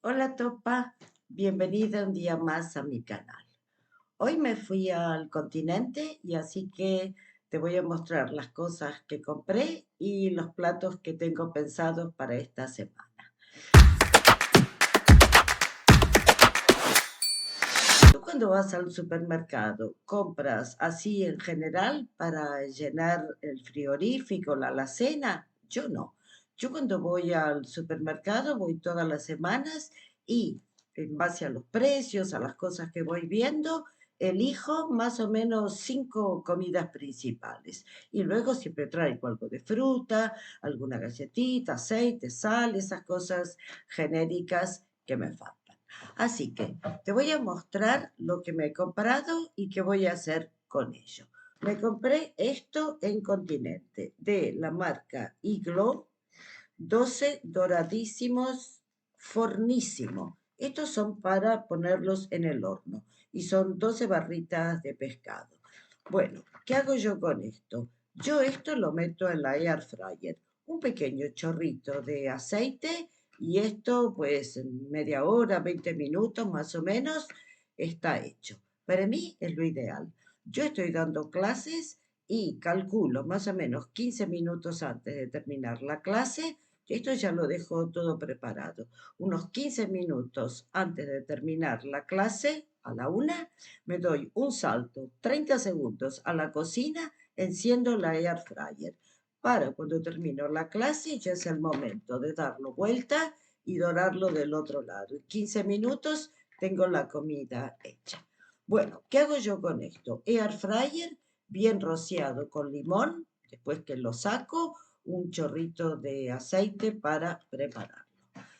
Hola Topa, bienvenida un día más a mi canal. Hoy me fui al continente y así que te voy a mostrar las cosas que compré y los platos que tengo pensados para esta semana. Tú cuando vas al supermercado, ¿compras así en general para llenar el frigorífico, la alacena? Yo no. Yo cuando voy al supermercado voy todas las semanas y en base a los precios, a las cosas que voy viendo, elijo más o menos 5 comidas principales. Y luego siempre traigo algo de fruta, alguna galletita, aceite, sal, esas cosas genéricas que me faltan. Así que te voy a mostrar lo que me he comprado y qué voy a hacer con ello. Me compré esto en Continente de la marca Iglo, 12 doradísimos fornísimo. Estos son para ponerlos en el horno y son 12 barritas de pescado. Bueno, ¿qué hago yo con esto? Yo esto lo meto en la air fryer, un pequeño chorrito de aceite y esto pues en media hora, 20 minutos más o menos está hecho. Para mí es lo ideal. Yo estoy dando clases y calculo más o menos 15 minutos antes de terminar la clase, esto ya lo dejo todo preparado. Unos 15 minutos antes de terminar la clase, a la 1, me doy un salto, 30 segundos a la cocina, enciendo la air fryer. Para cuando termino la clase ya es el momento de darlo vuelta y dorarlo del otro lado. En 15 minutos tengo la comida hecha. Bueno, ¿qué hago yo con esto? Air fryer bien rociado con limón, después que lo saco, un chorrito de aceite para prepararlo.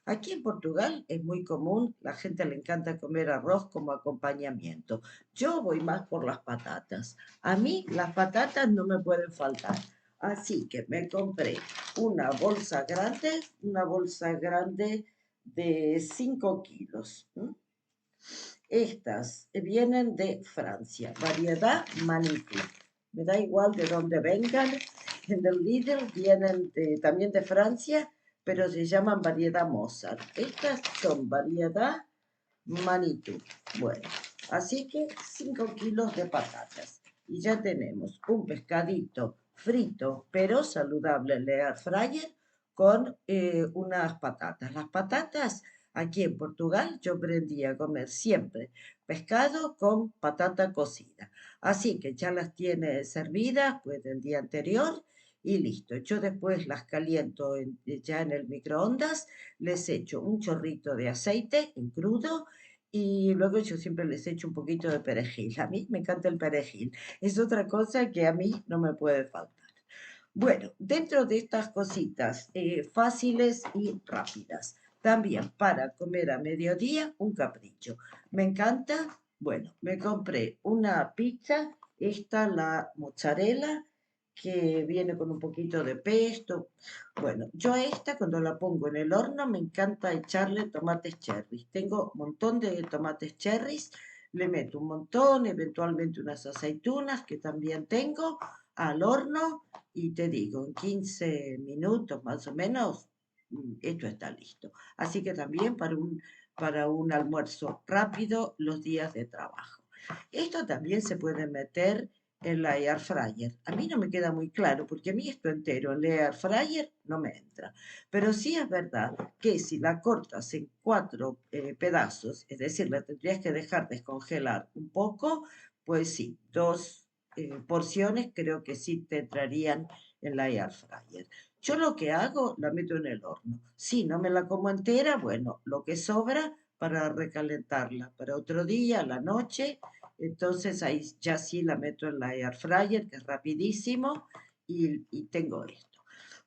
Aquí en Portugal es muy común, la gente le encanta comer arroz como acompañamiento. Yo voy más por las patatas. A mí las patatas no me pueden faltar. Así que me compré una bolsa grande de 5 kilos. Estas vienen de Francia, variedad Manitú. Me da igual de dónde vengan. En el Lidl vienen también de Francia, pero se llaman variedad Mozart. Estas son variedad Manitú. Bueno, así que 5 kilos de patatas. Y ya tenemos un pescadito frito, pero saludable en la air fryer, con unas patatas. Las patatas, aquí en Portugal, yo aprendí a comer siempre pescado con patata cocida. Así que ya las tiene servidas, pues del día anterior, y listo. Yo después las caliento ya en el microondas, les echo un chorrito de aceite en crudo y luego yo siempre les echo un poquito de perejil. A mí me encanta el perejil. Es otra cosa que a mí no me puede faltar. Bueno, dentro de estas cositas fáciles y rápidas, también para comer a mediodía, un capricho. Me encanta, bueno, me compré una pizza, esta la mozzarella, que viene con un poquito de pesto. Bueno, yo a esta cuando la pongo en el horno me encanta echarle tomates cherries. Tengo un montón de tomates cherries, le meto un montón, eventualmente unas aceitunas que también tengo al horno y te digo, en 15 minutos más o menos, esto está listo. Así que también para un almuerzo rápido los días de trabajo. Esto también se puede meter en la air fryer. A mí no me queda muy claro porque a mí esto entero en la air fryer no me entra. Pero sí es verdad que si la cortas en 4 pedazos, es decir, la tendrías que dejar descongelar un poco, pues sí, 2 porciones creo que sí te entrarían en la air fryer. Yo lo que hago, la meto en el horno. Si no me la como entera, bueno, lo que sobra para recalentarla para otro día, a la noche. Entonces ahí ya sí la meto en la air fryer, que es rapidísimo, y tengo esto.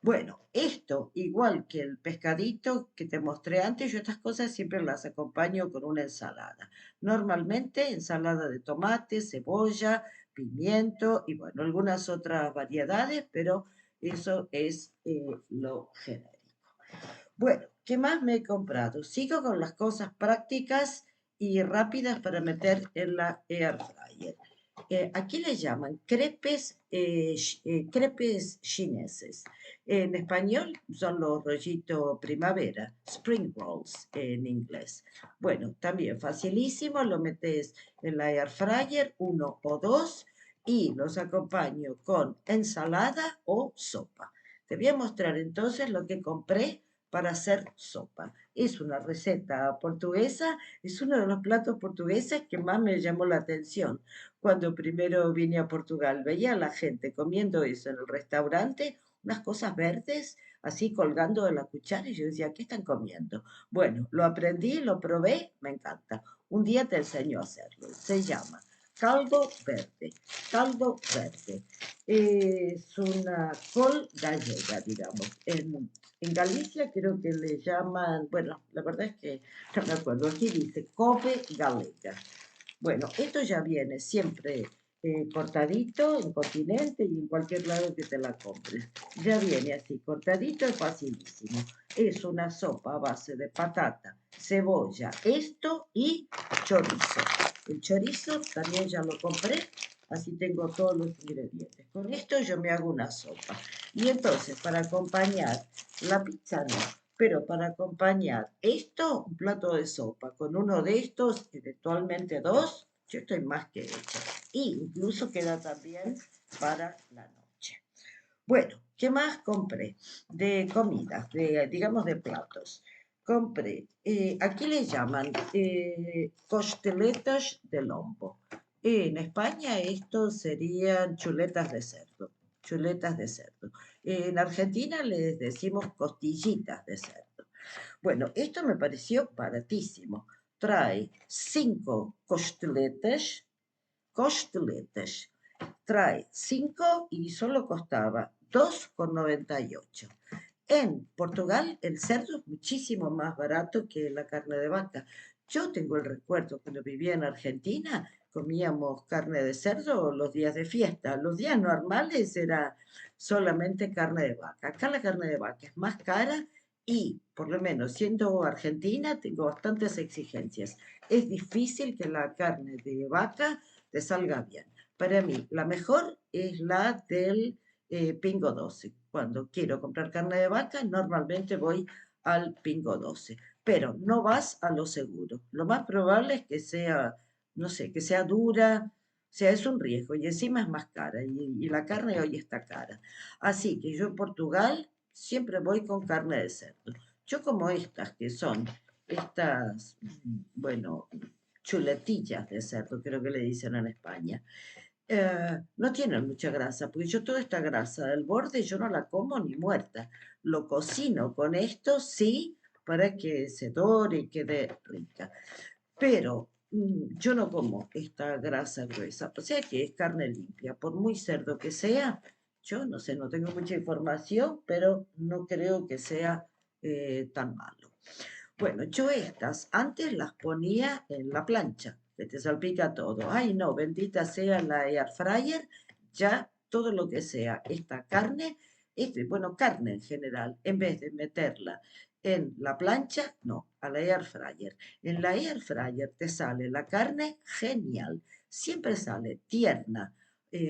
Bueno, esto, igual que el pescadito que te mostré antes, yo estas cosas siempre las acompaño con una ensalada. Normalmente ensalada de tomate, cebolla, pimiento y bueno, algunas otras variedades, pero eso es lo genérico. Bueno, ¿qué más me he comprado? Sigo con las cosas prácticas y rápidas para meter en la air fryer. Aquí le llaman crepes, crepes chineses. En español son los rollitos primavera, spring rolls en inglés. Bueno, también facilísimo, lo metes en la air fryer, uno o dos, y los acompaño con ensalada o sopa. Te voy a mostrar entonces lo que compré para hacer sopa. Es una receta portuguesa, es uno de los platos portugueses que más me llamó la atención cuando primero vine a Portugal. Veía a la gente comiendo eso en el restaurante, unas cosas verdes, así colgando de la cuchara, y yo decía, ¿qué están comiendo? Bueno, lo aprendí, lo probé, me encanta. Un día te enseño a hacerlo. Se llama caldo verde. Caldo verde. Es una col gallega, digamos. En Galicia creo que le llaman, bueno, la verdad es que no me acuerdo, aquí dice couve galega. Bueno, esto ya viene siempre cortadito en Continente y en cualquier lado que te la compres. Ya viene así, cortadito y facilísimo. Es una sopa a base de patata, cebolla, esto y chorizo. El chorizo también ya lo compré, así tengo todos los ingredientes. Con esto yo me hago una sopa. Y entonces, para acompañar la pizza no, pero para acompañar esto, un plato de sopa con uno de estos, eventualmente dos, yo estoy más que hecha. Y incluso queda también para la noche. Bueno, ¿qué más compré? De comidas, digamos de platos. Compré, aquí le llaman costeletas de lombo. En España esto serían chuletas de cerdo. Chuletas de cerdo. En Argentina les decimos costillitas de cerdo. Bueno, esto me pareció baratísimo. Trae 5 costeletas, trae 5 y solo costaba 2,98. En Portugal el cerdo es muchísimo más barato que la carne de vaca. Yo tengo el recuerdo cuando vivía en Argentina, comíamos carne de cerdo los días de fiesta. Los días normales era solamente carne de vaca. Acá la carne de vaca es más cara y, por lo menos siendo argentina, tengo bastantes exigencias. Es difícil que la carne de vaca te salga bien. Para mí, la mejor es la del Pingo 12. Cuando quiero comprar carne de vaca, normalmente voy al Pingo 12. Pero no vas a lo seguro. Lo más probable es que sea, no sé, que sea dura. O sea, es un riesgo y encima es más cara y la carne hoy está cara. Así que yo en Portugal siempre voy con carne de cerdo. Yo como estas que son estas, bueno, chuletillas de cerdo, creo que le dicen en España, no tienen mucha grasa, porque yo toda esta grasa del borde yo no la como ni muerta. Lo cocino con esto, sí, para que se dore y quede rica. Pero yo no como esta grasa gruesa, o sea que es carne limpia, por muy cerdo que sea, yo no sé, no tengo mucha información, pero no creo que sea tan malo. Bueno, yo estas antes las ponía en la plancha, que te salpica todo. Ay, no, bendita sea la air fryer, ya todo lo que sea esta carne, bueno, carne en general, en vez de meterla en la plancha, no, a la air fryer. En la air fryer te sale la carne genial, siempre sale tierna,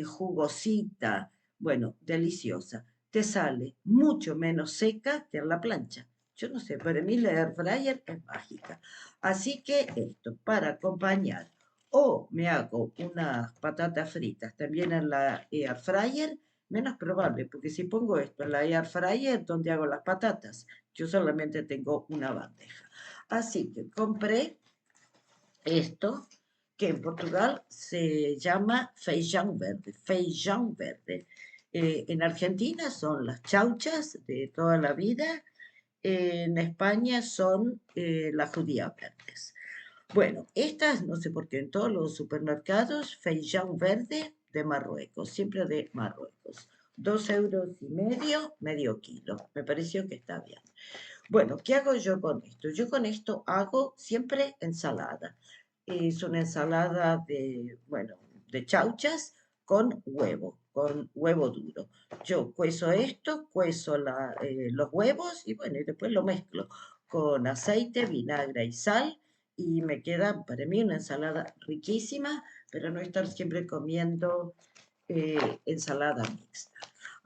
jugosita, bueno, deliciosa. Te sale mucho menos seca que en la plancha. Yo no sé, para mí la air fryer es mágica. Así que esto, para acompañar, o me hago unas patatas fritas también en la air fryer, menos probable, porque si pongo esto en la air fryer, ¿dónde hago las patatas? Yo solamente tengo una bandeja. Así que compré esto, que en Portugal se llama feijão verde. Feijão verde. En Argentina son las chauchas de toda la vida, en España son las judías verdes. Bueno, estas, no sé por qué, en todos los supermercados, feijão verde de Marruecos, siempre de Marruecos. 2,5 euros, medio kilo. Me pareció que está bien. Bueno, ¿qué hago yo con esto? Yo con esto hago siempre ensalada. Es una ensalada de, bueno, de chauchas con huevo duro. Yo cuezo esto, cuezo los huevos y bueno, y después lo mezclo con aceite, vinagre y sal y me queda para mí una ensalada riquísima, pero no estar siempre comiendo ensalada mixta.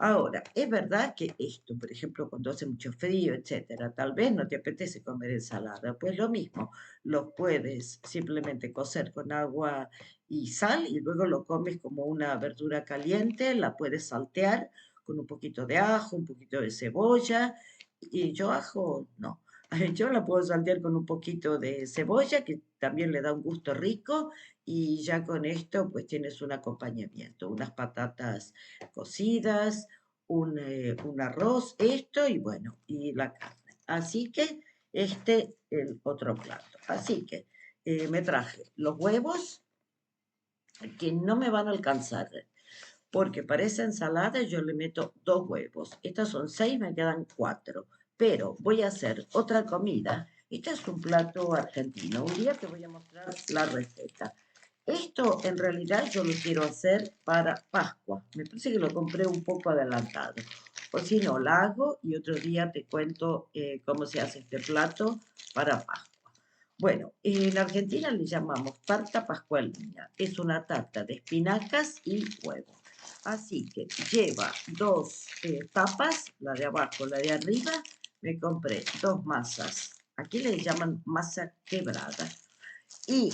Ahora, es verdad que esto, por ejemplo, cuando hace mucho frío, etcétera, tal vez no te apetece comer ensalada, pues lo mismo, lo puedes simplemente cocer con agua y sal y luego lo comes como una verdura caliente, la puedes saltear con un poquito de ajo, un poquito de cebolla, y yo ajo no. Yo la puedo saltear con un poquito de cebolla, que también le da un gusto rico, y ya con esto pues tienes un acompañamiento, unas patatas cocidas, un arroz, esto y bueno, y la carne. Así que el otro plato. Así que me traje los huevos que no me van a alcanzar, porque para esa ensalada yo le meto 2 huevos. Estas son 6, me quedan 4. Pero voy a hacer otra comida. Este es un plato argentino. Un día te voy a mostrar la receta. Esto en realidad yo lo quiero hacer para Pascua. Me parece que lo compré un poco adelantado. O si no, lo hago y otro día te cuento cómo se hace este plato para Pascua. Bueno, en Argentina le llamamos tarta pascualina. Es una tarta de espinacas y huevo. Así que lleva 2 tapas, la de abajo, la de arriba. Me compré 2 masas. Aquí le llaman masa quebrada. Y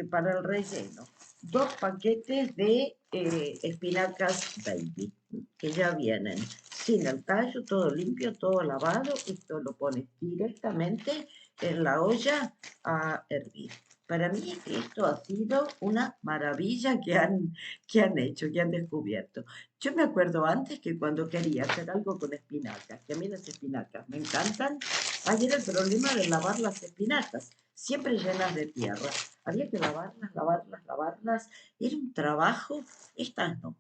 para el relleno, 2 paquetes de espinacas baby, que ya vienen sin el tallo, todo limpio, todo lavado. Esto lo pones directamente en la olla a hervir. Para mí esto ha sido una maravilla que han hecho, que han descubierto. Yo me acuerdo antes que cuando quería hacer algo con espinacas, que a mí las espinacas me encantan, ahí era el problema de lavar las espinacas, siempre llenas de tierra. Había que lavarlas, lavarlas, lavarlas. Era un trabajo. Estas no,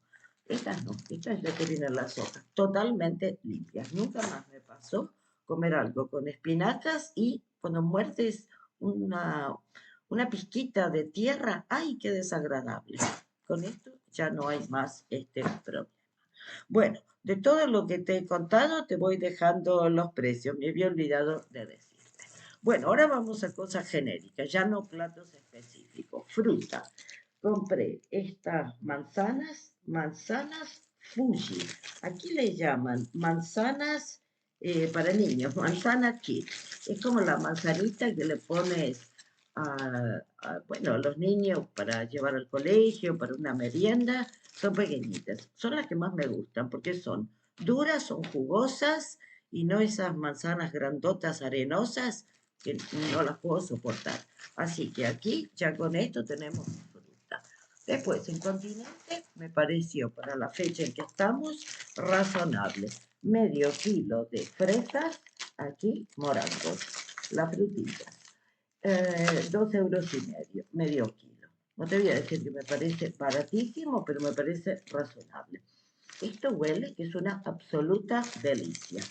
estas no, estas ya que vienen las hojas, totalmente limpias. Nunca más me pasó comer algo con espinacas y cuando muerdes una, una pizquita de tierra, ¡ay, qué desagradable! Con esto ya no hay más este problema. Bueno, de todo lo que te he contado, te voy dejando los precios. Me había olvidado de decirte. Bueno, ahora vamos a cosas genéricas, ya no platos específicos. Fruta. Compré estas manzanas Fuji. Aquí le llaman manzanas para niños, manzana kit. Es como la manzanita que le pones bueno, a los niños para llevar al colegio, para una merienda. Son pequeñitas. Son las que más me gustan porque son duras, son jugosas y no esas manzanas grandotas, arenosas, que no las puedo soportar. Así que aquí ya con esto tenemos fruta. Después, en continente, me pareció para la fecha en que estamos razonable. Medio kilo de fresas, aquí morangos, la frutilla. 2,5 euros, medio kilo. No te voy a decir que me parece baratísimo, pero me parece razonable. Esto huele que es una absoluta delicia.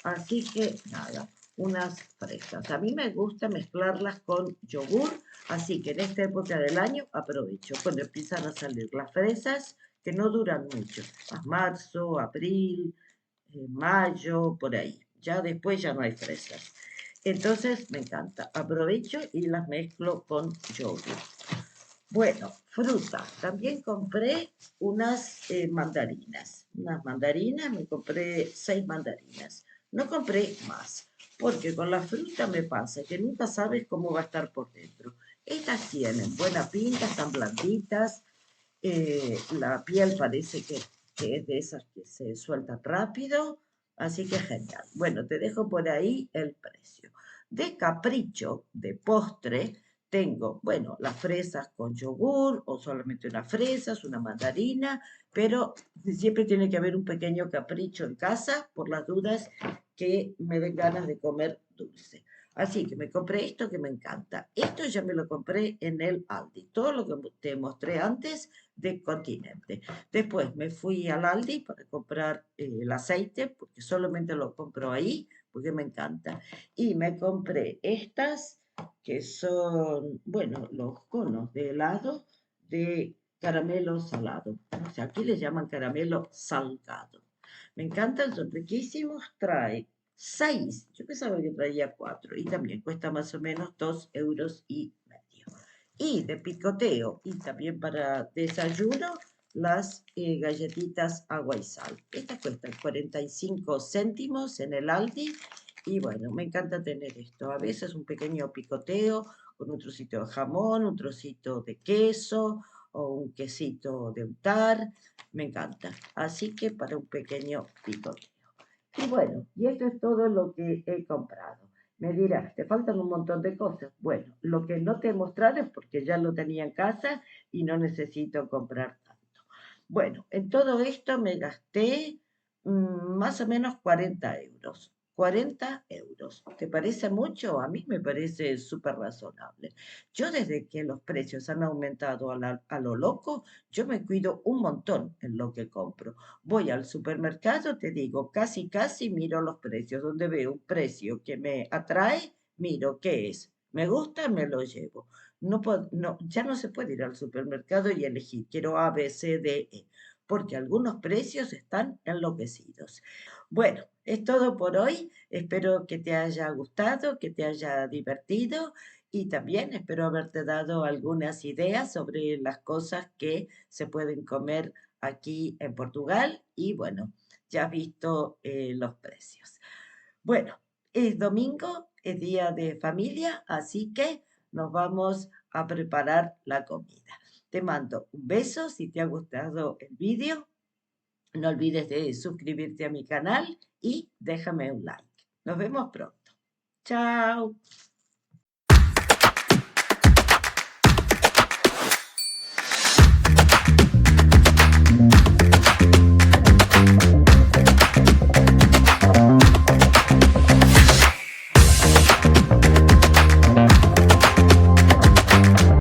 Así que nada, unas fresas. A mí me gusta mezclarlas con yogur, así que en esta época del año aprovecho cuando empiezan a salir las fresas, que no duran mucho, a marzo, abril, mayo, por ahí. Ya después ya no hay fresas. Entonces me encanta. Aprovecho y las mezclo con yogur. Bueno, fruta. También compré unas mandarinas. Unas mandarinas, me compré 6 mandarinas. No compré más, porque con la fruta me pasa que nunca sabes cómo va a estar por dentro. Estas tienen buena pinta, están blanditas, la piel parece que es de esas que se sueltan rápido, así que genial. Bueno, te dejo por ahí el precio. De capricho, de postre, tengo, bueno, las fresas con yogur o solamente unas fresas, una mandarina, pero siempre tiene que haber un pequeño capricho en casa por las dudas que me den ganas de comer dulce. Así que me compré esto que me encanta. Esto ya me lo compré en el Aldi. Todo lo que te mostré antes de Continente. Después me fui al Aldi para comprar el aceite, porque solamente lo compro ahí, porque me encanta. Y me compré estas que son, bueno, los conos de helado de caramelo salado. O sea, aquí le llaman caramelo salgado. Me encantan, son riquísimos. Trae 6. Yo pensaba que traía 4 y también cuesta más o menos 2,5 euros. Y de picoteo y también para desayuno, las galletitas agua y sal. Estas cuestan 45 céntimos en el Aldi y bueno, me encanta tener esto. A veces un pequeño picoteo con un trocito de jamón, un trocito de queso o un quesito de untar. Me encanta. Así que para un pequeño picoteo. Y bueno, y esto es todo lo que he comprado. Me dirás, te faltan un montón de cosas. Bueno, lo que no te he mostrado es porque ya lo tenía en casa y no necesito comprar tanto. Bueno, en todo esto me gasté más o menos 40 euros. 40 euros. ¿Te parece mucho? A mí me parece súper razonable. Yo desde que los precios han aumentado a lo loco, yo me cuido un montón en lo que compro. Voy al supermercado, te digo, casi, casi miro los precios. Donde veo un precio que me atrae, miro qué es. Me gusta, me lo llevo. No, ya no se puede ir al supermercado y elegir, quiero A, B, C, D, E, porque algunos precios están enloquecidos. Bueno, es todo por hoy. Espero que te haya gustado, que te haya divertido y también espero haberte dado algunas ideas sobre las cosas que se pueden comer aquí en Portugal y bueno, ya has visto los precios. Bueno, es domingo, es día de familia, así que nos vamos a preparar la comida. Te mando un beso si te ha gustado el vídeo. No olvides de suscribirte a mi canal y déjame un like. Nos vemos pronto. Chao.